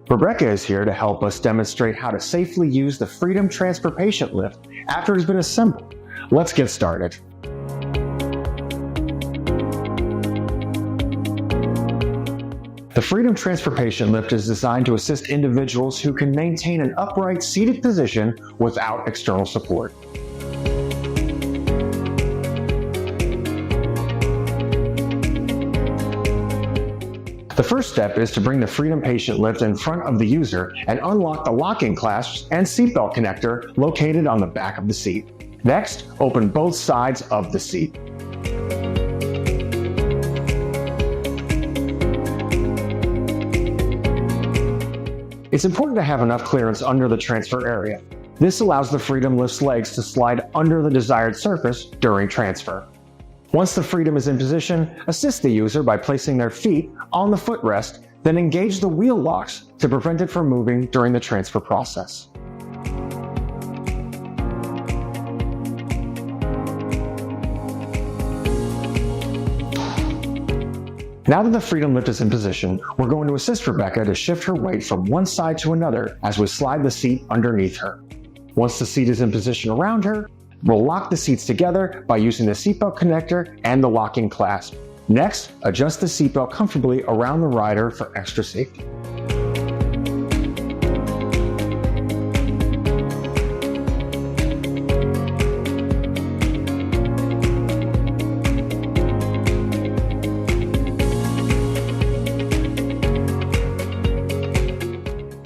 Rebecca is here to help us demonstrate how to safely use the Freedom Transfer Patient Lift after it has been assembled. Let's get started. The Freedom Transfer Patient Lift is designed to assist individuals who can maintain an upright seated position without external support. The first step is to bring the Freedom Patient Lift in front of the user and unlock the locking clasps and seatbelt connector located on the back of the seat. Next, open both sides of the seat. It's important to have enough clearance under the transfer area. This allows the Freedom Lift's legs to slide under the desired surface during transfer. Once the Freedom is in position, assist the user by placing their feet on the footrest, then engage the wheel locks to prevent it from moving during the transfer process. Now that the Freedom Lift is in position, we're going to assist Rebecca to shift her weight from one side to another as we slide the seat underneath her. Once the seat is in position around her, we'll lock the seats together by using the seatbelt connector and the locking clasp. Next, adjust the seatbelt comfortably around the rider for extra safety.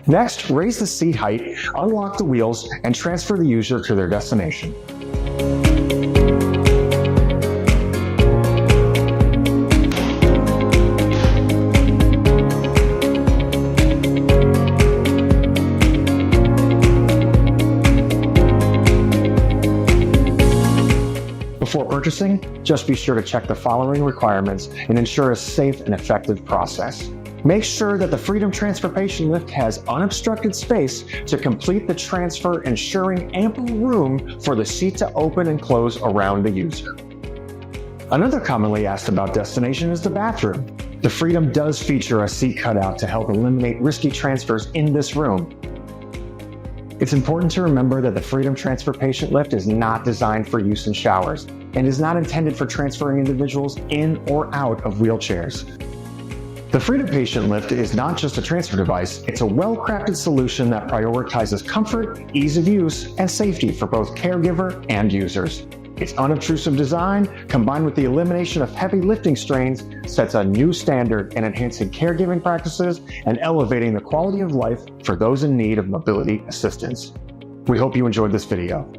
Next, raise the seat height, unlock the wheels, and transfer the user to their destination. Before purchasing, just be sure to check the following requirements and ensure a safe and effective process. Make sure that the Freedom Transfer Patient Lift has unobstructed space to complete the transfer, ensuring ample room for the seat to open and close around the user. Another commonly asked about destination is the bathroom. The Freedom does feature a seat cutout to help eliminate risky transfers in this room. It's important to remember that the Freedom Transfer Patient Lift is not designed for use in showers and is not intended for transferring individuals in or out of wheelchairs. The Freedom Patient Lift is not just a transfer device, it's a well-crafted solution that prioritizes comfort, ease of use, and safety for both caregiver and users. Its unobtrusive design, combined with the elimination of heavy lifting strains, sets a new standard in enhancing caregiving practices and elevating the quality of life for those in need of mobility assistance. We hope you enjoyed this video.